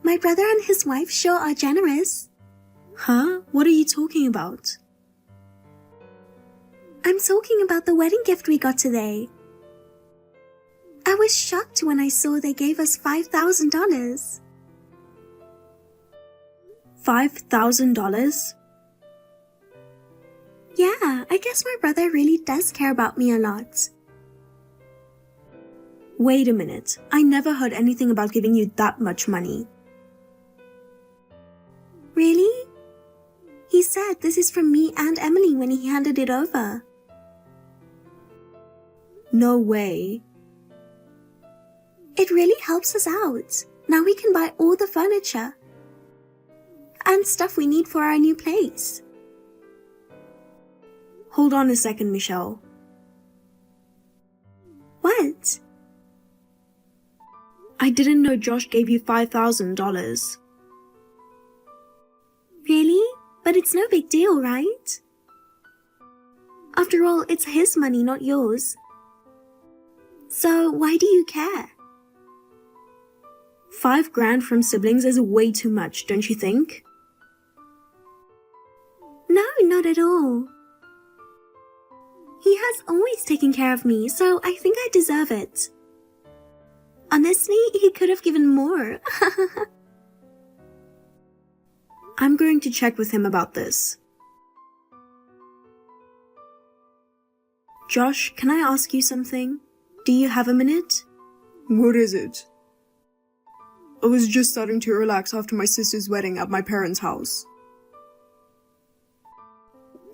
My brother and his wife sure are generous. Huh? What are you talking about? I'm talking about the wedding gift we got today. I was shocked when I saw they gave us $5,000. $5,000? Yeah, I guess my brother really does care about me a lot. Wait a minute, I never heard anything about giving you that much money. Really? He said this is from me and Emily when he handed it over. No way. It really helps us out. Now we can buy all the furniture and stuff we need for our new place. Hold on a second, Michelle. What? I didn't know Josh gave you $5,000. Really? But it's no big deal, right? After all, it's his money, not yours. So why do you care? $5,000 from siblings is way too much, don't you think? No, not at all. He has always taken care of me, so I think I deserve it. Honestly, he could have given more. I'm going to check with him about this. Josh, can I ask you something? Do you have a minute? What is it? I was just starting to relax after my sister's wedding at my parents' house.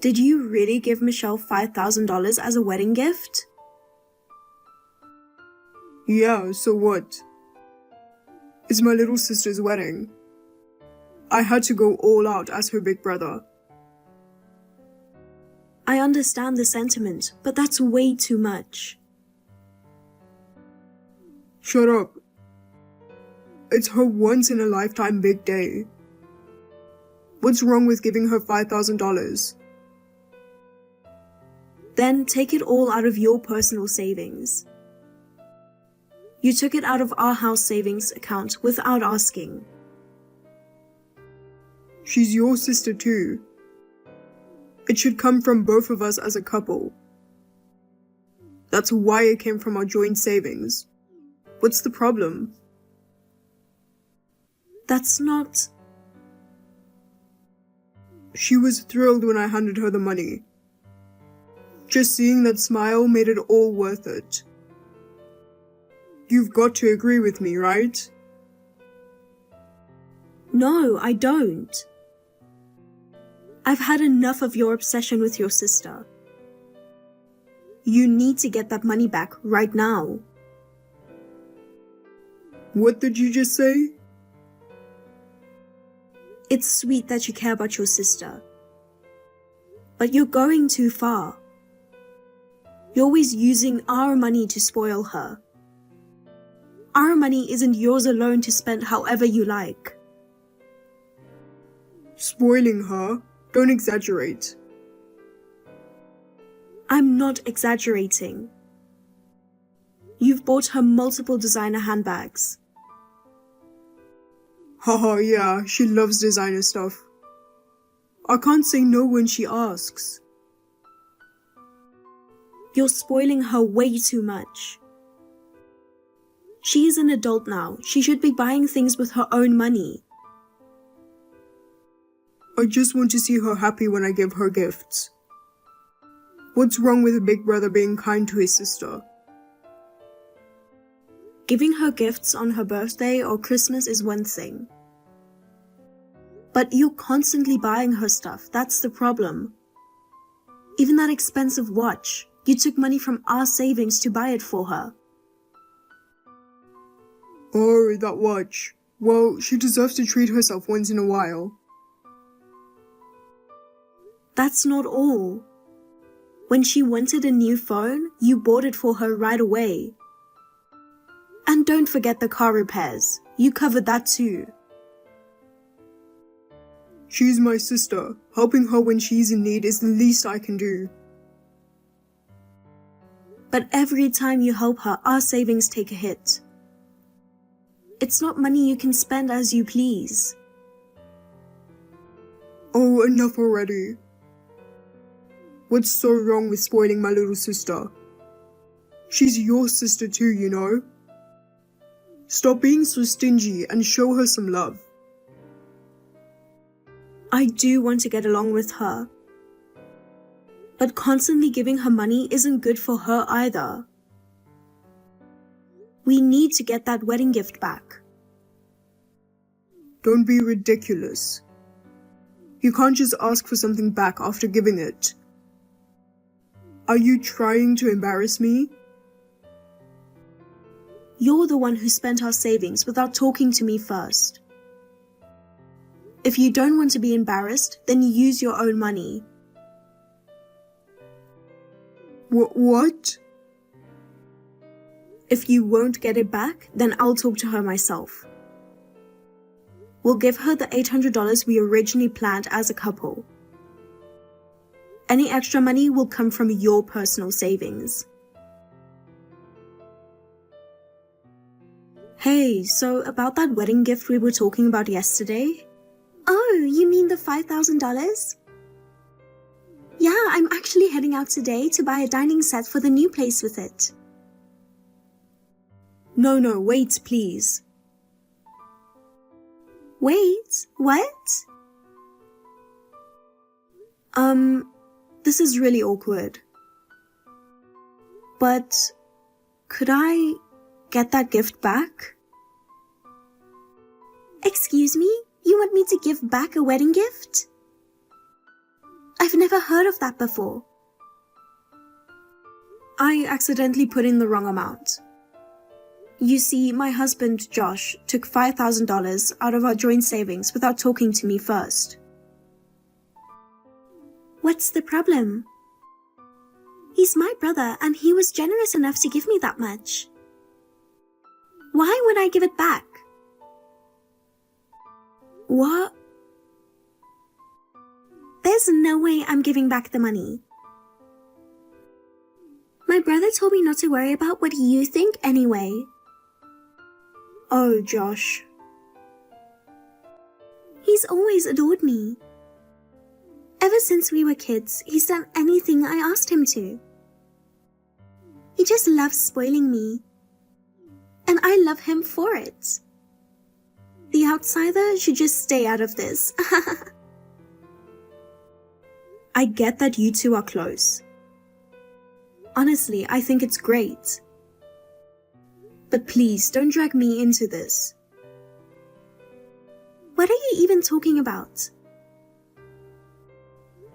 Did you really give Michelle $5,000 as a wedding gift? Yeah, so what? It's my little sister's wedding. I had to go all out as her big brother. I understand the sentiment, but that's way too much. Shut up. It's her once-in-a-lifetime big day. What's wrong with giving her $5,000? Then take it all out of your personal savings. You took it out of our house savings account without asking. She's your sister too. It should come from both of us as a couple. That's why it came from our joint savings. What's the problem? That's not... She was thrilled when I handed her the money. Just seeing that smile made it all worth it. You've got to agree with me, right? No, I don't. I've had enough of your obsession with your sister. You need to get that money back right now. What did you just say? It's sweet that you care about your sister. But you're going too far. You're always using our money to spoil her. Our money isn't yours alone to spend however you like. Spoiling her? Don't exaggerate. I'm not exaggerating. You've bought her multiple designer handbags. Haha, yeah, she loves designer stuff. I can't say no when she asks. You're spoiling her way too much. She is an adult now. She should be buying things with her own money. I just want to see her happy when I give her gifts. What's wrong with a big brother being kind to his sister? Giving her gifts on her birthday or Christmas is one thing. But you're constantly buying her stuff. That's the problem. Even that expensive watch. You took money from our savings to buy it for her. Oh, that watch. Well, she deserves to treat herself once in a while. That's not all. When she wanted a new phone, you bought it for her right away. And don't forget the car repairs. You covered that too. She's my sister. Helping her when she's in need is the least I can do. But every time you help her, our savings take a hit. It's not money you can spend as you please. Oh, enough already. What's so wrong with spoiling my little sister? She's your sister too, you know? Stop being so stingy and show her some love. I do want to get along with her. But constantly giving her money isn't good for her either. We need to get that wedding gift back. Don't be ridiculous. You can't just ask for something back after giving it. Are you trying to embarrass me? You're the one who spent our savings without talking to me first. If you don't want to be embarrassed, then use your own money. What? If you won't get it back, then I'll talk to her myself. We'll give her the $800 we originally planned as a couple. Any extra money will come from your personal savings. Hey, so about that wedding gift we were talking about yesterday? Oh, you mean the $5,000? Yeah, I'm actually heading out today to buy a dining set for the new place with it. No, wait, please. Wait, what? This is really awkward. But could I get that gift back? Excuse me? You want me to give back a wedding gift? I've never heard of that before. I accidentally put in the wrong amount. You see, my husband, Josh, took $5,000 out of our joint savings without talking to me first. What's the problem? He's my brother and he was generous enough to give me that much. Why would I give it back? What? There's no way I'm giving back the money. My brother told me not to worry about what you think anyway. Oh, Josh. He's always adored me. Ever since we were kids, he's done anything I asked him to. He just loves spoiling me. And I love him for it. The outsider should just stay out of this. I get that you two are close. Honestly, I think it's great. But please, don't drag me into this. What are you even talking about?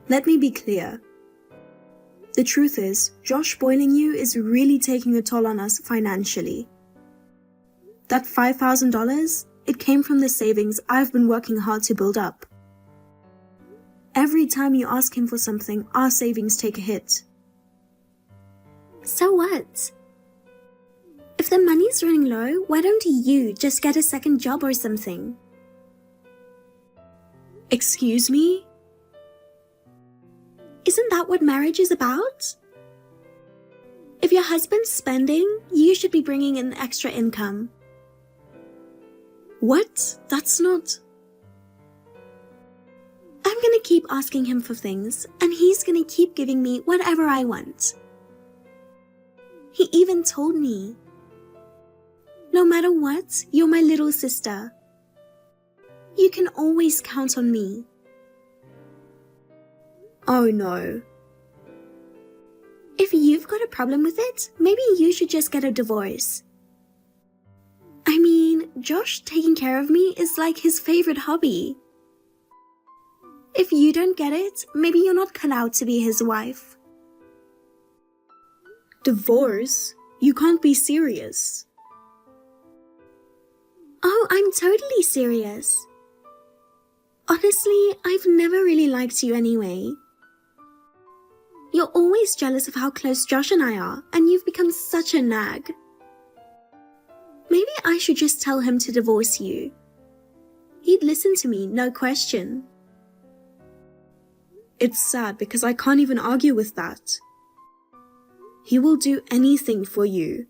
Let me be clear. The truth is, Josh spoiling you is really taking a toll on us financially. That $5,000, it came from the savings I've been working hard to build up. Every time you ask him for something, our savings take a hit. So what? If the money's running low, why don't you just get a second job or something? Excuse me? Isn't that what marriage is about? If your husband's spending, you should be bringing in extra income. What? That's not... I'm gonna keep asking him for things, and he's gonna keep giving me whatever I want. He even told me, no matter what, you're my little sister. You can always count on me. Oh no. If you've got a problem with it, maybe you should just get a divorce. I mean, Josh taking care of me is like his favorite hobby. If you don't get it, maybe you're not cut out to be his wife. Divorce? You can't be serious. Oh, I'm totally serious. Honestly, I've never really liked you anyway. You're always jealous of how close Josh and I are, and you've become such a nag. Maybe I should just tell him to divorce you. He'd listen to me, no question. It's sad because I can't even argue with that. He will do anything for you.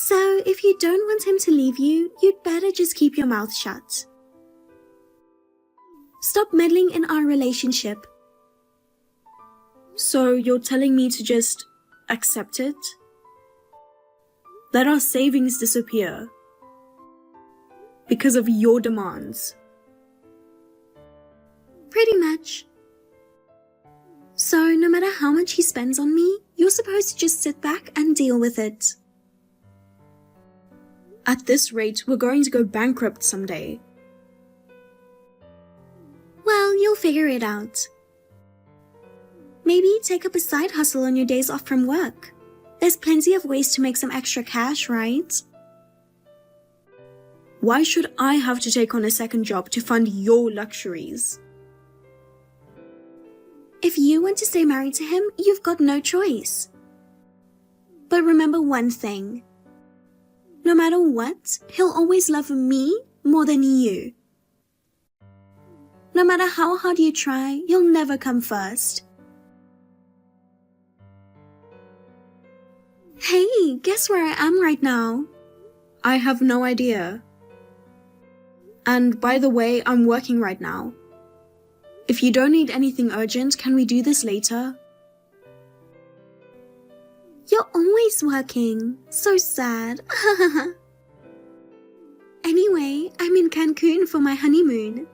So if you don't want him to leave you, you'd better just keep your mouth shut. Stop meddling in our relationship. So you're telling me to just accept it? Let our savings disappear because of your demands? Pretty much. So no matter how much he spends on me, you're supposed to just sit back and deal with it. At this rate, we're going to go bankrupt someday. Well, you'll figure it out. Maybe take up a side hustle on your days off from work. There's plenty of ways to make some extra cash, right? Why should I have to take on a second job to fund your luxuries? If you want to stay married to him, you've got no choice. But remember one thing. No matter what, he'll always love me more than you. No matter how hard you try, you'll never come first. Hey, guess where I am right now? I have no idea. And by the way, I'm working right now. If you don't need anything urgent, can we do this later? You're always working. So sad. Anyway, I'm in Cancun for my honeymoon.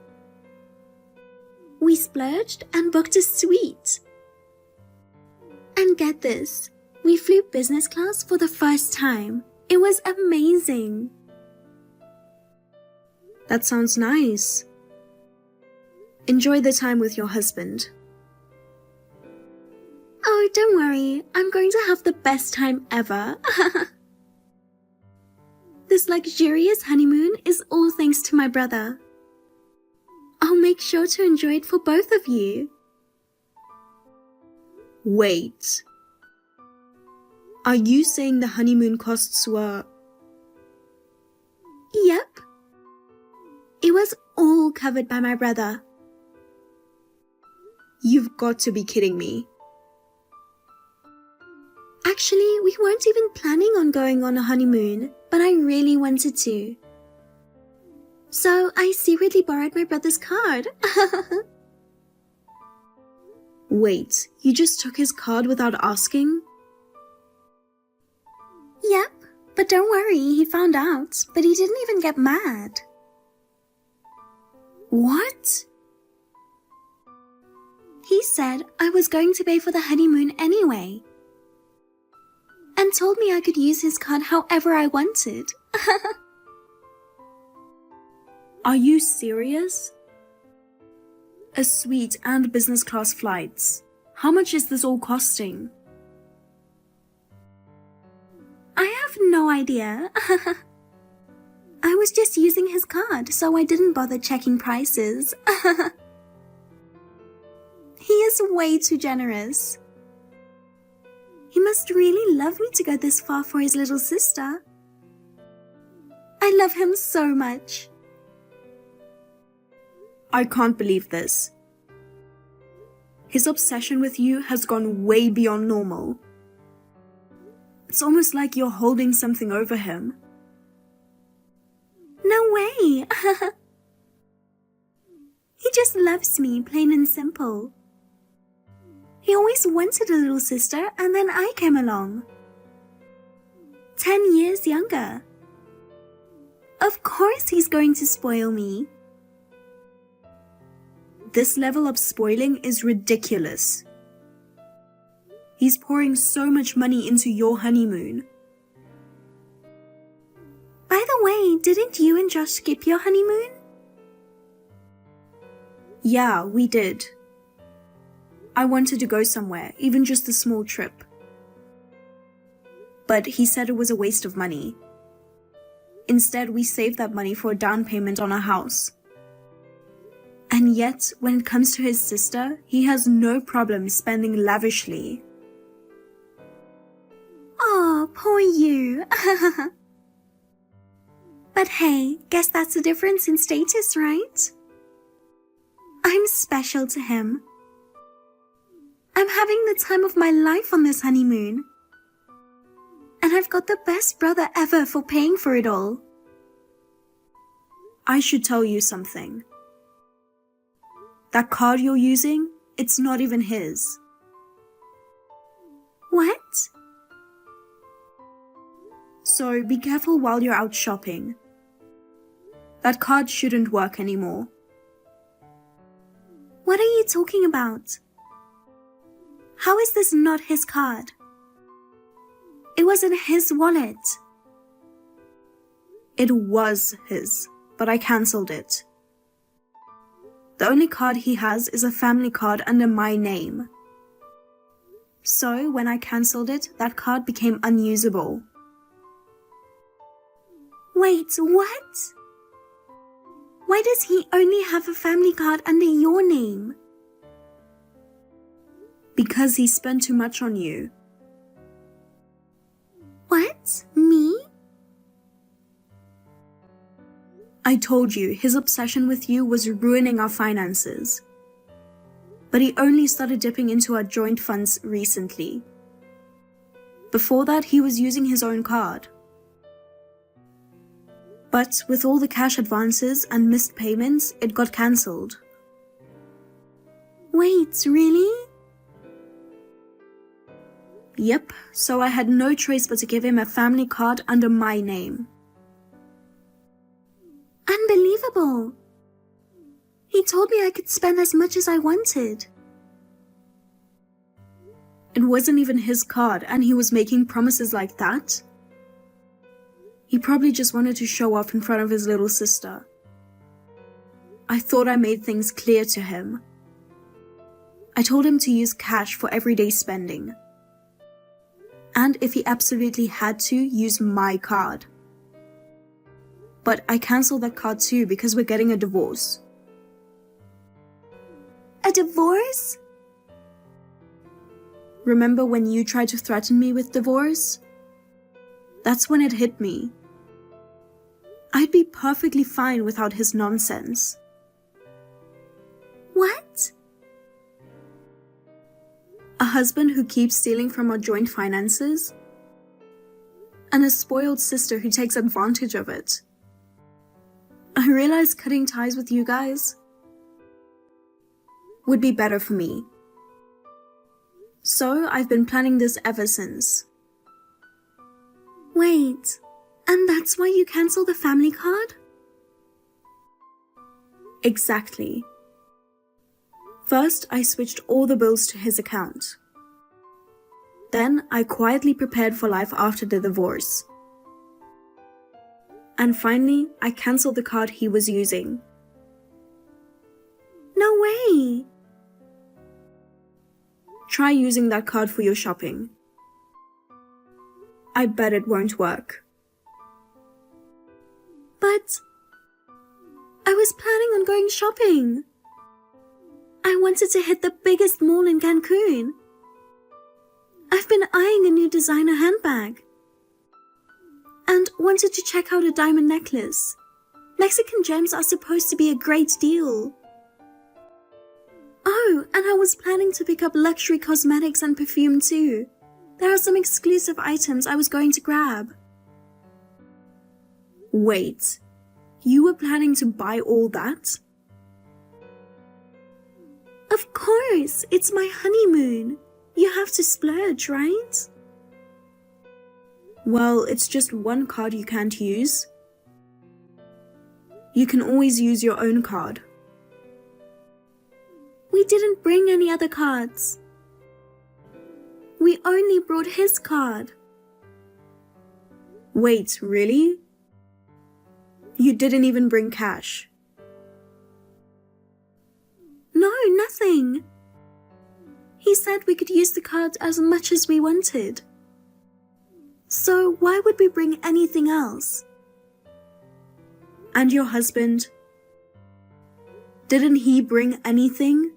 We splurged and booked a suite. And get this, we flew business class for the first time. It was amazing. That sounds nice. Enjoy the time with your husband. Oh, don't worry. I'm going to have the best time ever. This luxurious honeymoon is all thanks to my brother. I'll make sure to enjoy it for both of you. Wait. Are you saying the honeymoon costs were... Yep. It was all covered by my brother. You've got to be kidding me. Actually, we weren't even planning on going on a honeymoon, but I really wanted to. So I secretly borrowed my brother's card. Wait, you just took his card without asking? Yep, but don't worry, he found out, but he didn't even get mad. What? He said I was going to pay for the honeymoon anyway. And told me I could use his card however I wanted. Are you serious? A suite and business class flights. How much is this all costing? I have no idea. I was just using his card, so I didn't bother checking prices. He is way too generous. He must really love me to go this far for his little sister. I love him so much. I can't believe this. His obsession with you has gone way beyond normal. It's almost like you're holding something over him. No way. He just loves me, plain and simple. He always wanted a little sister, and then I came along. 10 years younger. Of course he's going to spoil me. This level of spoiling is ridiculous. He's pouring so much money into your honeymoon. By the way, didn't you and Josh skip your honeymoon? Yeah, we did. I wanted to go somewhere, even just a small trip. But he said it was a waste of money. Instead, we saved that money for a down payment on a house. And yet, when it comes to his sister, he has no problem spending lavishly. Oh, poor you. But hey, guess that's the difference in status, right? I'm special to him. I'm having the time of my life on this honeymoon. And I've got the best brother ever for paying for it all. I should tell you something. That card you're using, it's not even his. What? So be careful while you're out shopping. That card shouldn't work anymore. What are you talking about? How is this not his card? It was in his wallet. It was his, but I cancelled it. The only card he has is a family card under my name. So when I cancelled it, that card became unusable. Wait, what? Why does he only have a family card under your name? Because he spent too much on you. What? Me? I told you, his obsession with you was ruining our finances. But he only started dipping into our joint funds recently. Before that, he was using his own card. But with all the cash advances and missed payments, it got cancelled. Wait, really? Yep, so I had no choice but to give him a family card under my name. Unbelievable. He told me I could spend as much as I wanted. It wasn't even his card, and he was making promises like that. He probably just wanted to show off in front of his little sister. I thought I made things clear to him. I told him to use cash for everyday spending. And if he absolutely had to, use my card. But I cancelled that card too because we're getting a divorce. A divorce? Remember when you tried to threaten me with divorce? That's when it hit me. I'd be perfectly fine without his nonsense. What? A husband who keeps stealing from our joint finances? And a spoiled sister who takes advantage of it. I realize cutting ties with you guys would be better for me. So I've been planning this ever since. Wait, and that's why you cancelled the family card? Exactly. First, I switched all the bills to his account. Then, I quietly prepared for life after the divorce. And finally, I cancelled the card he was using. No way! Try using that card for your shopping. I bet it won't work. But I was planning on going shopping. I wanted to hit the biggest mall in Cancun. I've been eyeing a new designer handbag. And wanted to check out a diamond necklace. Mexican gems are supposed to be a great deal. Oh, and I was planning to pick up luxury cosmetics and perfume too. There are some exclusive items I was going to grab. Wait, you were planning to buy all that? Of course, it's my honeymoon. You have to splurge, right? Well, it's just one card you can't use. You can always use your own card. We didn't bring any other cards. We only brought his card. Wait, really? You didn't even bring cash. No, nothing. He said we could use the cards as much as we wanted. So why would we bring anything else? And your husband? Didn't he bring anything?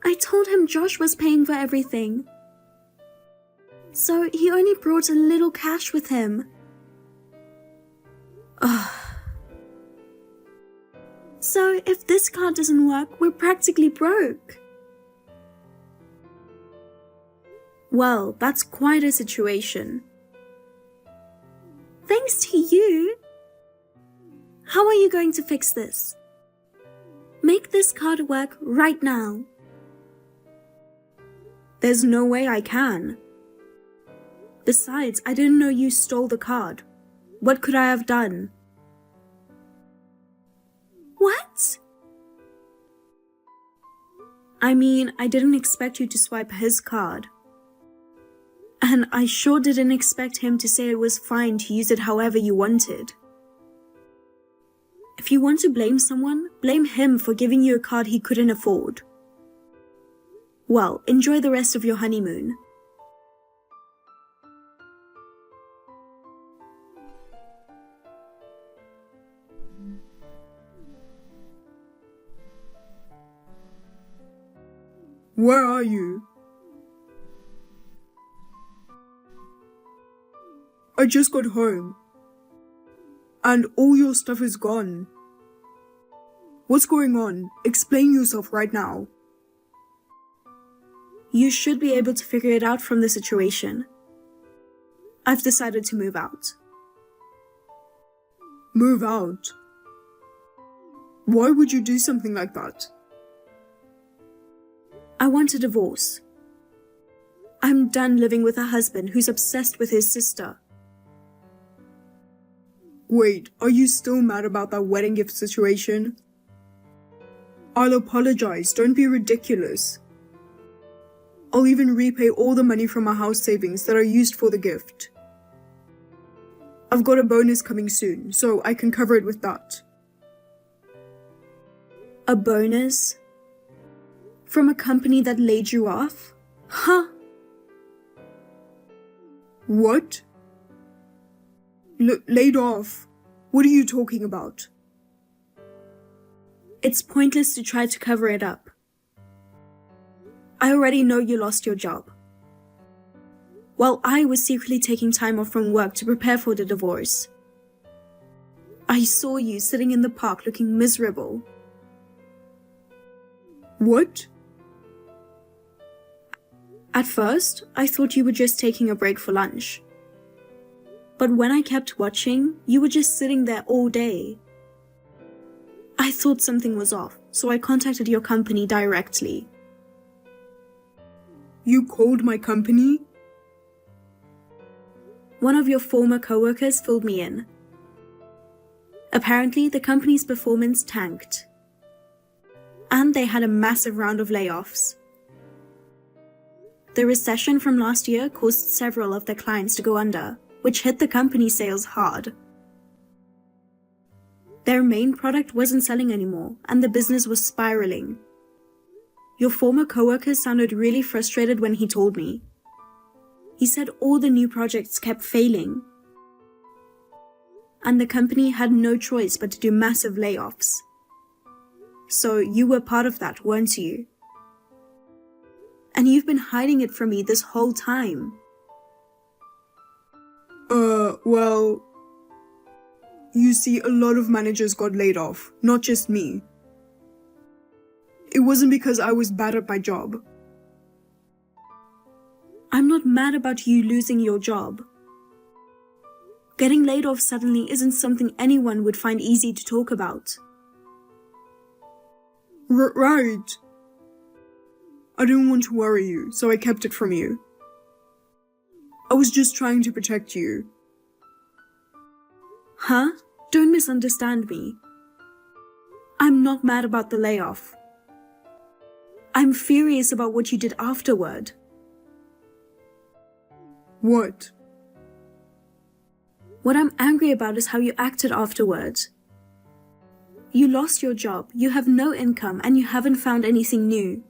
I told him Josh was paying for everything. So he only brought a little cash with him. Ugh. So if this card doesn't work, we're practically broke. Well, that's quite a situation. Thanks to you. How are you going to fix this? Make this card work right now. There's no way I can. Besides, I didn't know you stole the card. What could I have done? What? I mean, I didn't expect you to swipe his card. And I sure didn't expect him to say it was fine to use it however you wanted. If you want to blame someone, blame him for giving you a card he couldn't afford. Well, enjoy the rest of your honeymoon. Where are you? I just got home. And all your stuff is gone. What's going on? Explain yourself right now. You should be able to figure it out from the situation. I've decided to move out. Move out? Why would you do something like that? I want a divorce. I'm done living with a husband who's obsessed with his sister. Wait, are you still mad about that wedding gift situation? I'll apologize, don't be ridiculous. I'll even repay all the money from my house savings that are used for the gift. I've got a bonus coming soon, so I can cover it with that. A bonus? From a company that laid you off? Huh? What? Laid off? What are you talking about? It's pointless to try to cover it up. I already know you lost your job. While I was secretly taking time off from work to prepare for the divorce, I saw you sitting in the park looking miserable. What? At first, I thought you were just taking a break for lunch. But when I kept watching, you were just sitting there all day. I thought something was off, so I contacted your company directly. You called my company? One of your former coworkers filled me in. Apparently, the company's performance tanked. And they had a massive round of layoffs. The recession from last year caused several of their clients to go under, which hit the company's sales hard. Their main product wasn't selling anymore, and the business was spiraling. Your former coworker sounded really frustrated when he told me. He said all the new projects kept failing, and the company had no choice but to do massive layoffs. So you were part of that, weren't you? And you've been hiding it from me this whole time. Well, you see, a lot of managers got laid off, not just me. It wasn't because I was bad at my job. I'm not mad about you losing your job. Getting laid off suddenly isn't something anyone would find easy to talk about. Right. I didn't want to worry you, so I kept it from you. I was just trying to protect you. Huh? Don't misunderstand me. I'm not mad about the layoff. I'm furious about what you did afterward. What? What I'm angry about is how you acted afterward. You lost your job, you have no income, and you haven't found anything new.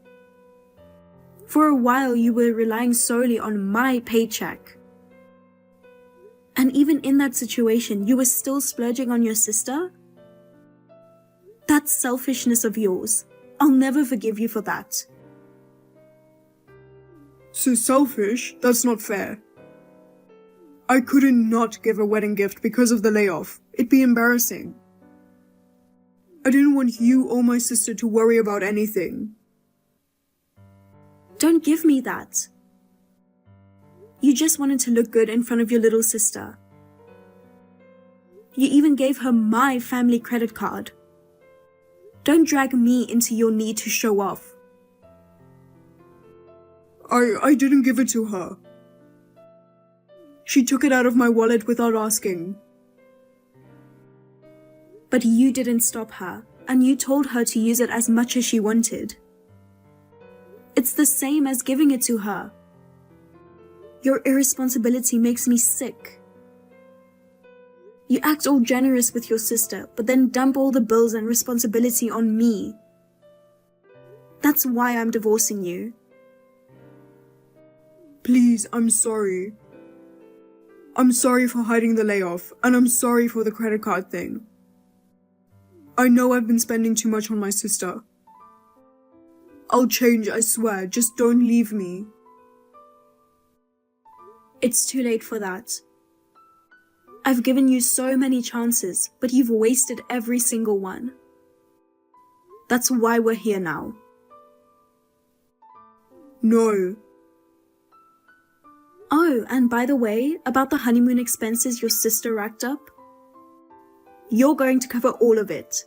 For a while, you were relying solely on my paycheck. And even in that situation, you were still splurging on your sister? That's selfishness of yours. I'll never forgive you for that. So selfish? That's not fair. I couldn't not give a wedding gift because of the layoff. It'd be embarrassing. I didn't want you or my sister to worry about anything. Don't give me that. You just wanted to look good in front of your little sister. You even gave her my family credit card. Don't drag me into your need to show off. I didn't give it to her. She took it out of my wallet without asking. But you didn't stop her, and you told her to use it as much as she wanted. It's the same as giving it to her. Your irresponsibility makes me sick. You act all generous with your sister, but then dump all the bills and responsibility on me. That's why I'm divorcing you. Please, I'm sorry. I'm sorry for hiding the layoff, and I'm sorry for the credit card thing. I know I've been spending too much on my sister. I'll change, I swear. Just don't leave me. It's too late for that. I've given you so many chances, but you've wasted every single one. That's why we're here now. No. Oh, and by the way, about the honeymoon expenses your sister racked up, you're going to cover all of it.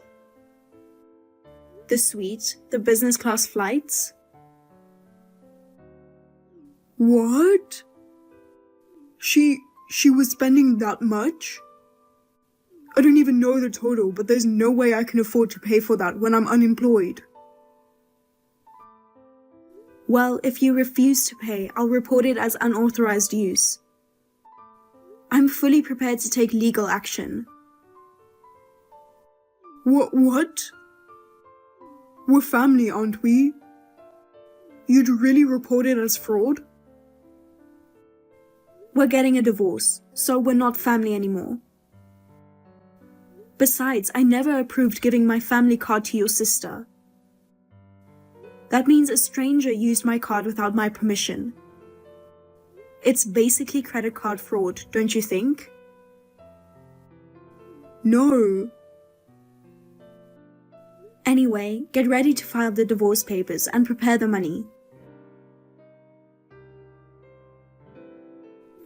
The suite, the business class flights. What? She was spending that much? I don't even know the total, but there's no way I can afford to pay for that when I'm unemployed. Well, if you refuse to pay, I'll report it as unauthorized use. I'm fully prepared to take legal action. What? We're family, aren't we? You'd really report it as fraud? We're getting a divorce, so we're not family anymore. Besides, I never approved giving my family card to your sister. That means a stranger used my card without my permission. It's basically credit card fraud, don't you think? No. Anyway, get ready to file the divorce papers and prepare the money.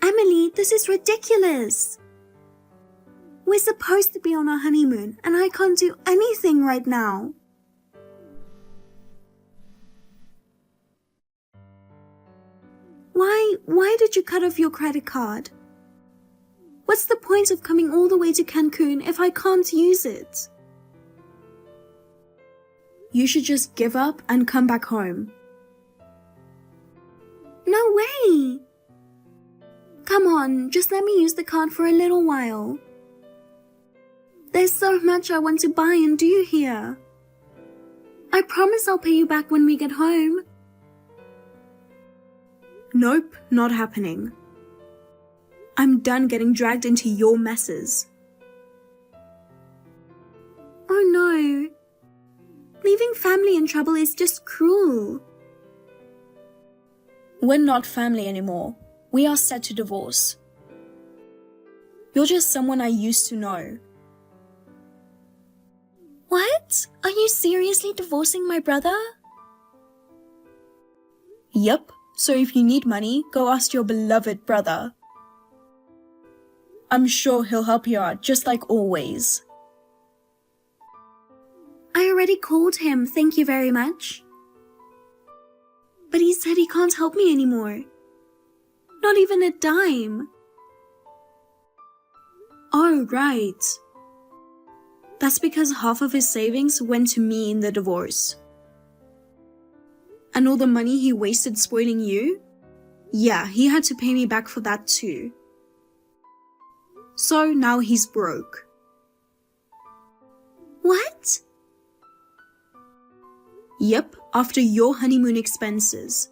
Emily, this is ridiculous. We're supposed to be on our honeymoon, and I can't do anything right now. Why did you cut off your credit card? What's the point of coming all the way to Cancun if I can't use it? You should just give up and come back home. No way! Come on, just let me use the card for a little while. There's so much I want to buy and do here. I promise I'll pay you back when we get home. Nope, not happening. I'm done getting dragged into your messes. Oh no. Leaving family in trouble is just cruel. We're not family anymore. We are set to divorce. You're just someone I used to know. What? Are you seriously divorcing my brother? Yep, so if you need money, go ask your beloved brother. I'm sure he'll help you out just like always. I already called him, thank you very much. But he said he can't help me anymore. Not even a dime. Oh, right. That's because half of his savings went to me in the divorce. And all the money he wasted spoiling you? Yeah, he had to pay me back for that too. So now he's broke. What? Yep, after your honeymoon expenses.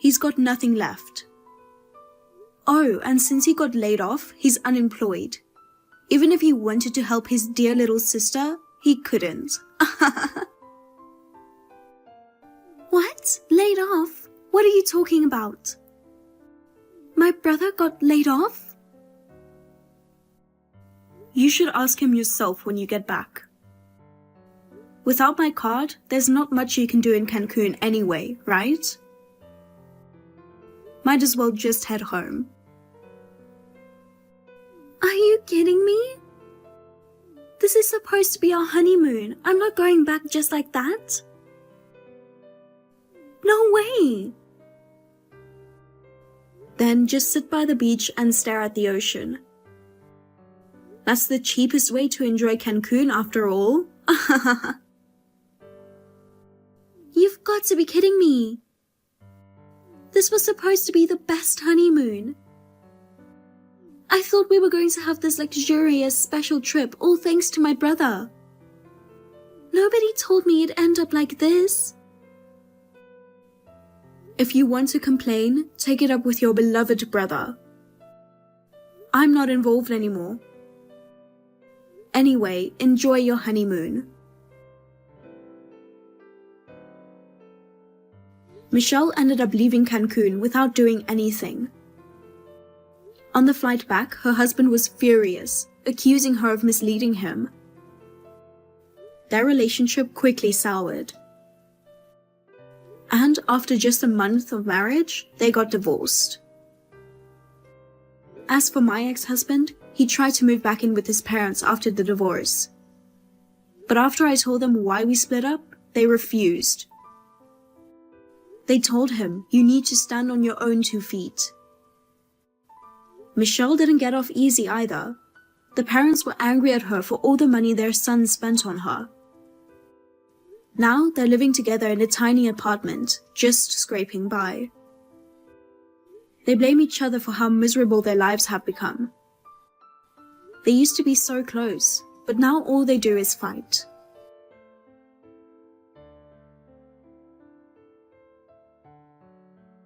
He's got nothing left. Oh, and since he got laid off, he's unemployed. Even if he wanted to help his dear little sister, he couldn't. What? Laid off? What are you talking about? My brother got laid off? You should ask him yourself when you get back. Without my card, there's not much you can do in Cancun anyway, right? Might as well just head home. Are you kidding me? This is supposed to be our honeymoon. I'm not going back just like that. No way. Then just sit by the beach and stare at the ocean. That's the cheapest way to enjoy Cancun after all. You've got to be kidding me. This was supposed to be the best honeymoon. I thought we were going to have this luxurious special trip, all thanks to my brother. Nobody told me it'd end up like this. If you want to complain, take it up with your beloved brother. I'm not involved anymore. Anyway, enjoy your honeymoon. Michelle ended up leaving Cancun without doing anything. On the flight back, her husband was furious, accusing her of misleading him. Their relationship quickly soured. And after just a month of marriage, they got divorced. As for my ex-husband, he tried to move back in with his parents after the divorce. But after I told them why we split up, they refused. They told him, "You need to stand on your own 2 feet." Michelle didn't get off easy either. The parents were angry at her for all the money their son spent on her. Now they're living together in a tiny apartment, just scraping by. They blame each other for how miserable their lives have become. They used to be so close, but now all they do is fight.